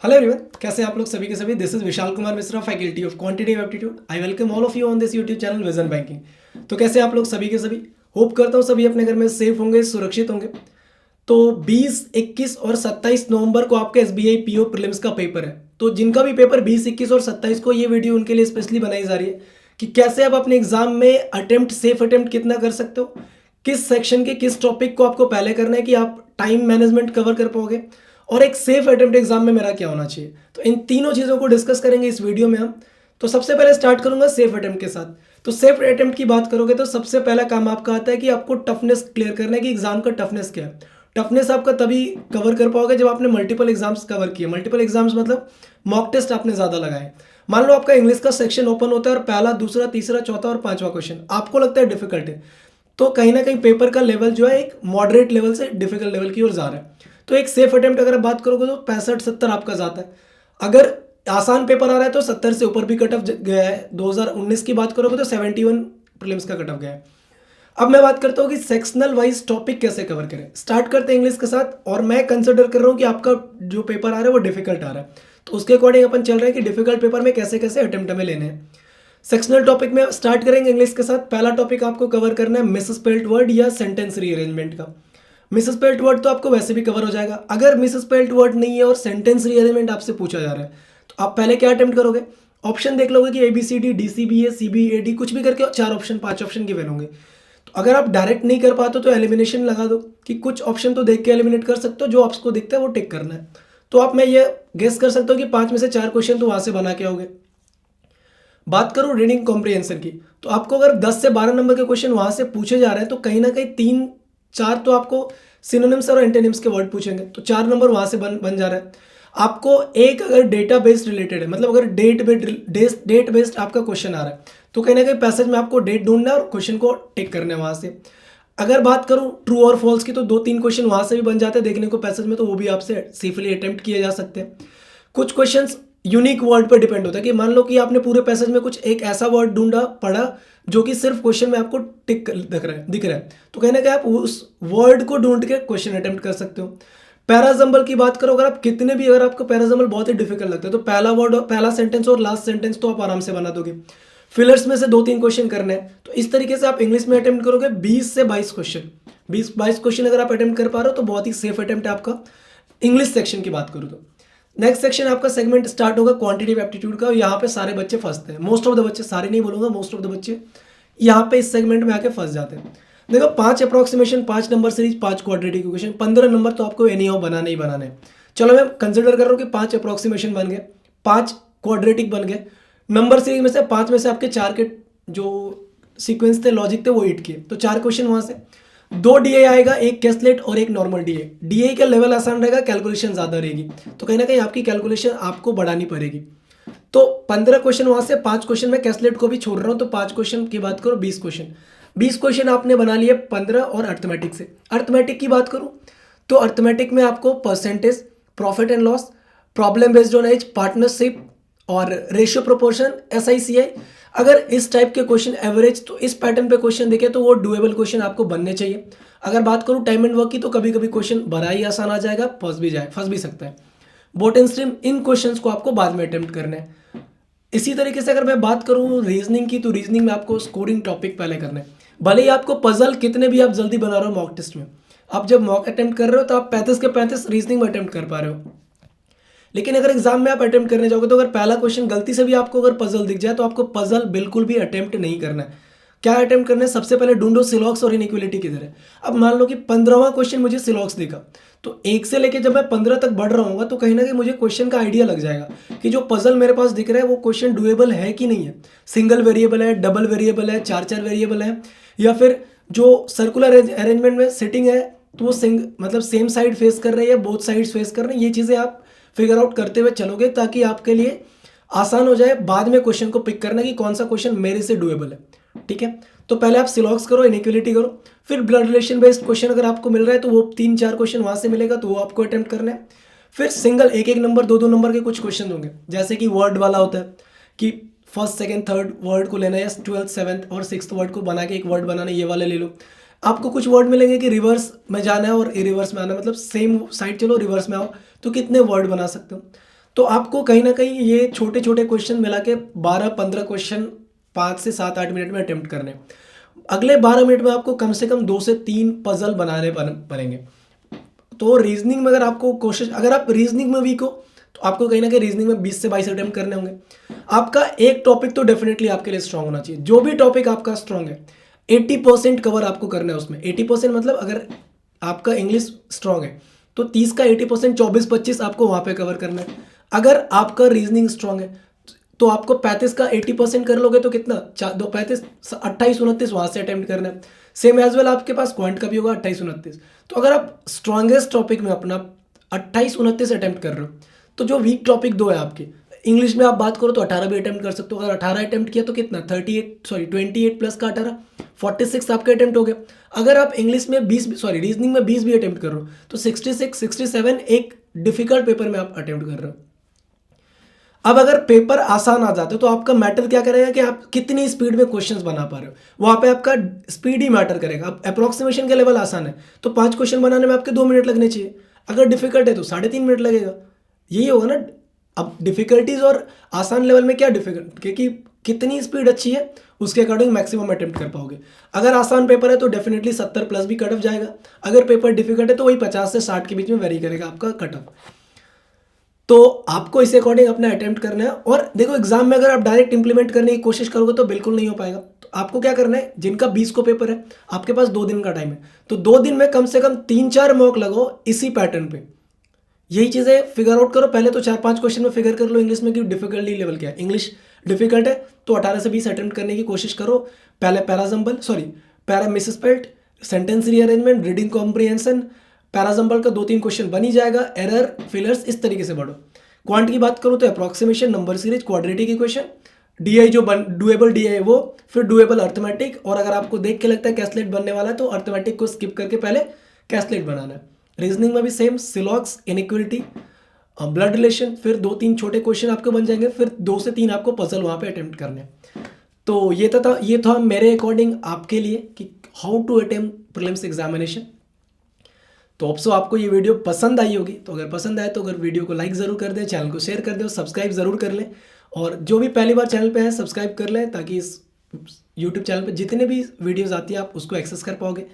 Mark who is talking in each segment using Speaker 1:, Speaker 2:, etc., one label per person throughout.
Speaker 1: Hello everyone, कैसे हैं आप लोग सभी के सभी। This is Vishal Kumar Mishra, faculty of quantitative aptitude. I welcome all of you on this YouTube channel vision banking. तो कैसे हैं आप लोग सभी के सभी। होप करता हूँ सभी अपने घर में सेफ होंगे, सुरक्षित होंगे। तो 20, 21 और 27 नवंबर को आपका एसबीआई पीओ प्रीलिम्स का पेपर है। तो जिनका भी पेपर 20, 21 और 27 को, ये वीडियो उनके लिए स्पेशली बनाई जा रही है कि कैसे आप अपने एग्जाम में सेफ अटेम्प्ट कितना कर सकते हो, किस सेक्शन के किस टॉपिक को आपको पहले करना है कि आप टाइम मैनेजमेंट कवर कर पाओगे, और एक सेफ अटेम्प्ट एग्जाम में मेरा क्या होना चाहिए। तो इन तीनों चीज़ों को डिस्कस करेंगे इस वीडियो में हम। तो सबसे पहले स्टार्ट करूंगा सेफ अटेम्प्ट के साथ। तो सेफ अटेम्प्ट की बात करोगे तो सबसे पहला काम आपका आता है कि आपको टफनेस क्लियर करना है कि एग्जाम का टफनेस क्या है। टफनेस आपका तभी कवर कर पाओगे जब आपने मल्टीपल एग्जाम्स कवर किए। मल्टीपल एग्जाम्स मतलब मॉक टेस्ट आपने ज़्यादा लगाए। मान लो आपका इंग्लिश का सेक्शन ओपन होता है और पहला, दूसरा, तीसरा, चौथा और पांचवा क्वेश्चन आपको लगता है डिफिकल्ट है, तो कहीं ना कहीं पेपर का लेवल जो है एक मॉडरेट लेवल से डिफिकल्ट लेवल की ओर जा रहा है। तो एक सेफ अटेम्प्ट अगर आप बात करोगे तो 65-70 आपका जाता है। अगर आसान पेपर आ रहा है तो 70 से ऊपर भी कट ऑफ गया है। 2019 की बात करोगे तो 71 प्रीलिम्स का कट ऑफ गया है। अब मैं बात करता हूँ कि सेक्शनल वाइज टॉपिक कैसे कवर करें। स्टार्ट करते हैं इंग्लिश के साथ, और मैं कंसिडर कर रहा हूँ कि आपका जो पेपर आ रहा है वो डिफिकल्ट आ रहा है, तो उसके अकॉर्डिंग अपन चल रहे हैं कि डिफिकल्ट पेपर में कैसे कैसे अटेम्प्ट हमें लेने हैं। सेक्शनल टॉपिक में स्टार्ट करेंगे इंग्लिश के साथ। पहला टॉपिक आपको कवर करना है मिसस्पेल्ड वर्ड या सेंटेंस रीअरेंजमेंट का। मिसस्पेल्ड वर्ड तो आपको वैसे भी कवर हो जाएगा। अगर मिसस्पेल्ड वर्ड नहीं है और सेंटेंस रीअरेंजमेंट आपसे पूछा जा रहा है तो आप पहले क्या अटेम्प्ट करोगे, ऑप्शन देख लोगे कि ABCD DCBA CBAD कुछ भी करके 4 ऑप्शन 5 ऑप्शन गिवन होंगे। तो अगर आप डायरेक्ट नहीं कर पाते तो एलिमिनेशन लगा दो कि कुछ ऑप्शन तो देख के एलिमिनेट कर सकते हो, जो आपको दिखता है वो टिक करना है। तो आप मैं ये गेस कर सकता हूँ कि 5 में से 4 क्वेश्चन तो वहां से बना के आओगे। बात करूं रीडिंग कॉम्प्रिहेंशन की, तो आपको अगर 10 से 12 नंबर के क्वेश्चन वहां से पूछे जा रहे हैं तो कहीं ना कहीं 3-4 तो आपको सिनोनिम्स और एंटोनिम्स के वर्ड पूछेंगे, तो 4 नंबर वहां से बन जा रहा है। आपको एक अगर डेटा बेस्ड रिलेटेड है, मतलब अगर डेट बेस्ड आपका क्वेश्चन आ रहा है तो कहीं ना कहीं पैसेज में आपको डेट ढूंढना है और क्वेश्चन को टिक करना है वहां से। अगर बात करूं ट्रू और फॉल्स की तो 2-3 क्वेश्चन वहां से भी बन जाते हैं देखने को पैसेज में, तो वो भी आपसे सेफली अटेम्प्ट किए जा सकते हैं। कुछ क्वेश्चंस यूनिक वर्ड पर डिपेंड होता है कि मान लो कि आपने पूरे पैसेज में कुछ एक ऐसा वर्ड ढूंढा पढ़ा जो कि सिर्फ क्वेश्चन में आपको टिक दिख रहा है, तो कहीं ना कहीं आप उस वर्ड को ढूंढ के क्वेश्चन अटेम्प्ट कर सकते हो। पैराजम्बल की बात करो, अगर आप कितने भी, अगर आपको पैराजम्बल बहुत ही डिफिकल्ट लगता है तो पहला वर्ड, पहला सेंटेंस और लास्ट सेंटेंस तो आप आराम से बना दोगे। फिलर्स में से 2-3 क्वेश्चन करने हैं, तो इस तरीके से आप इंग्लिश में अटेम्प्ट करोगे 20 से 22 क्वेश्चन। 20-22 क्वेश्चन अगर आप अटेम्प्ट कर पा रहे हो तो बहुत ही सेफ अटेम्प्ट है आपका। इंग्लिश सेक्शन की बात करूँ तो नेक्स्ट सेक्शन आपका सेगमेंट स्टार्ट होगा क्वांटिटेटिव एप्टीट्यूड का। यहाँ पे सारे बच्चे फंसते हैं, मोस्ट ऑफ द बच्चे, सारे नहीं बोलूंगा, मोस्ट ऑफ द बच्चे यहाँ पे इस सेगमेंट में आके फंस जाते हैं। देखो 5 approximation, 5 number series, 5 quadratic equation, 15 number तो आपको एनी हाउ बनाने ही बनाने हैं। चलो मैं कंसिडर कर रहा हूँ कि 5 अप्रोक्सीमेशन बन गए, 5 क्वाड्रेटिक बन गए। नंबर सीरीज में से 5 में से आपके 4 के जो सीक्वेंस थे, लॉजिक थे, वो हिट किए, तो 4 क्वेश्चन वहां से। 2 DA आएगा, एक कैस्लेट और एक नॉर्मल DA। DA का लेवल आसान रहेगा, कैलकुलेशन ज्यादा रहेगी, तो कहीं ना कहीं आपकी कैलकुलेशन आपको बढ़ानी पड़ेगी। तो 15 क्वेश्चन वहां से, 5 क्वेश्चन में कैस्लेट को भी छोड़ रहा हूं, तो 5 क्वेश्चन की बात करो 20 क्वेश्चन। 20 क्वेश्चन आपने बना लिए 15 और अर्थमेटिक से। अर्थमेटिक की बात करूं तो अर्थमेटिक में आपको percentage, profit and loss, problem based on age, partnership और रेशियो प्रोपोर्शन, SICI, अगर इस टाइप के क्वेश्चन एवरेज, तो इस पैटर्न पे क्वेश्चन देखे तो वो डुएबल क्वेश्चन आपको बनने चाहिए। अगर बात करूं टाइम एंड वर्क की तो कभी कभी क्वेश्चन बड़ा ही आसान आ जाएगा, फंस भी सकता है। Boat and stream, in questions को आपको बाद में अटेम्प्ट करना है। इसी तरीके से अगर मैं बात करूं रीजनिंग की, तो रीजनिंग में आपको स्कोरिंग टॉपिक पहले करना है। भले ही आपको पजल कितने भी आप जल्दी बना रहे हो मॉक टेस्ट में, आप जब मॉक अटेम्प्ट कर रहे हो तो आप 35 के 35 रीजनिंग में अटेम्प्ट कर पा रहे हो, लेकिन अगर एग्जाम में आप अटेम्प्ट करने जाओगे तो अगर पहला क्वेश्चन गलती से भी आपको अगर पजल दिख जाए तो आपको पजल बिल्कुल भी अटेम्प्ट नहीं करना है। क्या अटेम्प्ट करना है, सबसे पहले ढूंढो सिलॉक्स और इनइक्वलिटी किधर है। अब मान लो कि 15वां क्वेश्चन मुझे सिलॉक्स दिखा, तो 1 से लेके जब मैं 15 तक बढ़ रहा हूँ तो कहीं ना कहीं मुझे क्वेश्चन का आइडिया लग जाएगा कि जो पजल मेरे पास दिख रहा है वो क्वेश्चन डुएबल है कि नहीं है। सिंगल वेरिएबल है, डबल वेरिएबल है, 4-4 वेरिएबल है, या फिर जो सर्कुलर अरेंजमेंट में सेटिंग है तो वो मतलब सेम साइड फेस कर रही है, बोथ साइड्स फेस कर रहे हैं। ये चीज़ें आप फिगर आउट करते हुए चलोगे ताकि आपके लिए आसान हो जाए बाद में क्वेश्चन को पिक करना कि कौन सा क्वेश्चन मेरे से डुएबल है। ठीक है, तो पहले आप सिलॉक्स करो, इनइक्वलिटी करो, फिर ब्लड रिलेशन बेस्ड क्वेश्चन अगर आपको मिल रहा है तो वो 3-4 क्वेश्चन वहां से मिलेगा तो वो आपको अटेम्प्ट करना है। फिर सिंगल 1-1 नंबर, 2-2 नंबर के कुछ क्वेश्चन होंगे, जैसे कि वर्ड वाला होता है कि फर्स्ट, सेकंड, थर्ड वर्ड को लेना है, 12th, 7th और 6th वर्ड को बना के एक वर्ड बनाना है, ये वाले ले लो। आपको कुछ वर्ड मिलेंगे कि रिवर्स में जाना है और रिवर्स में आना है, मतलब सेम साइड चलो रिवर्स में आओ, तो कितने वर्ड बना सकते हो। तो आपको कहीं ना कहीं ये छोटे छोटे क्वेश्चन मिला के 12-15 क्वेश्चन 5 से 7-8 मिनट में अटेम्प्ट करने हैं। अगले 12 मिनट में आपको कम से कम 2 से 3 पजल बनाने पड़ेंगे। तो रीजनिंग में अगर आपको कोशिश, अगर आप रीजनिंग में वीक हो तो आपको कहीं ना कहीं रीजनिंग में 20 से 22 अटेम्प्ट करने होंगे। आपका एक टॉपिक तो डेफिनेटली आपके लिए स्ट्रांग होना चाहिए। जो भी टॉपिक आपका स्ट्रांग है 80% कवर आपको करना है उसमें। 80% मतलब अगर आपका इंग्लिश स्ट्रांग है तो 30 का 80% 24-25 आपको वहाँ पे कवर करना है। अगर आपका रीजनिंग स्ट्रांग है तो आपको 35 का 80% कर लोगे तो कितना 35 28-29 वहाँ से अटेम्प्ट करना है। सेम एज वेल आपके पास क्वांट का भी होगा 28-29। तो अगर आप स्ट्रांगेस्ट टॉपिक में अपना 28-29 अटेम्प्ट कर रहे हो तो जो वीक टॉपिक 2 है आपके, इंग्लिश में आप बात करो तो 18 भी अटेम्प्ट कर सकते हो। अगर 18 अटेम्प्ट किया तो कितना 28 प्लस का 18 46 आपके अटेम्प्ट हो गया। अगर आप इंग्लिश में रीजनिंग में 20 भी अटेम्प्ट कर रहे हो तो 66-67 एक डिफिकल्ट पेपर में आप अटेम्प्ट कर रहे हो। अब अगर पेपर आसान आ जाते तो आपका मैटर क्या करेगा कि आप कितनी स्पीड में क्वेश्चंस बना पा रहे हो, वहाँ पे आपका स्पीड ही मैटर करेगा। अब अप्रोक्सीमेशन का लेवल आसान है तो 5 क्वेश्चन बनाने में आपके 2 मिनट लगने चाहिए। अगर डिफिकल्ट है तो 3.5 मिनट लगेगा। यही होगा ना। अब डिफिकल्टीज और आसान लेवल में क्या डिफिकल्ट, क्योंकि कितनी स्पीड अच्छी है उसके अकॉर्डिंग मैक्सिमम अटेम्प्ट कर पाओगे। अगर आसान पेपर है तो डेफिनेटली 70 प्लस भी कट ऑफ जाएगा। अगर पेपर डिफिकल्ट है तो वही 50 से 60 के बीच में वेरी करेगा आपका कट ऑफ। तो आपको इस अकॉर्डिंग अपना अटेम्प्ट करना है। और देखो एग्जाम में अगर आप डायरेक्ट इंप्लीमेंट करने की कोशिश करोगे तो बिल्कुल नहीं हो पाएगा। तो आपको क्या करना है, जिनका 20 को पेपर है आपके पास 2 दिन का टाइम है तो 2 दिन में कम से कम 3-4 मॉक लगाओ इसी पैटर्न पे। यही चीज़ें फिगर आउट करो। पहले तो 4-5 क्वेश्चन में फिगर कर लो इंग्लिश में कि डिफिकल्टी लेवल क्या है। इंग्लिश डिफिकल्ट है तो 18 से 20 अटेम्प्ट करने की कोशिश करो। पहले para misspelled, sentence rearrangement, reading comprehension, parajumble का 2-3 क्वेश्चन बन ही जाएगा। एरर, फिलर्स, इस तरीके से बढ़ो। क्वांट की बात करो तो approximation, number series, quadratic equation, DI जो डुएबल डीआई है वो, फिर डुएबल अर्थमेटिक। और अगर आपको देख के लगता है कैसलेट बनने वाला है तो अर्थमेटिक को स्किप करके पहले कैसलेट बनाना है। रीजनिंग में भी सेम, सिलॉक्स, इनइक्वलिटी, ब्लड रिलेशन, फिर 2-3 छोटे क्वेश्चन आपको बन जाएंगे। फिर 2 से 3 आपको पजल वहाँ पे अटेम्प्ट करने हैं। तो ये था मेरे अकॉर्डिंग आपके लिए कि how to attempt prelims examination. तो होप सो आपको ये वीडियो पसंद आई होगी। तो अगर पसंद आए तो अगर वीडियो को लाइक ज़रूर कर दें, चैनल को शेयर कर दें और सब्सक्राइब ज़रूर कर लें। और जो भी पहली बार चैनल पे है सब्सक्राइब कर लें ताकि इस यूट्यूब चैनल पे जितने भी वीडियोस आती हैं आप उसको एक्सेस कर पाओगे।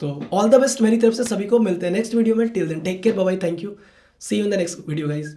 Speaker 1: तो ऑल द बेस्ट मेरी तरफ से सभी को। मिलते हैं नेक्स्ट वीडियो में। Till then take care, bye bye, thank you, see you in the next video guys.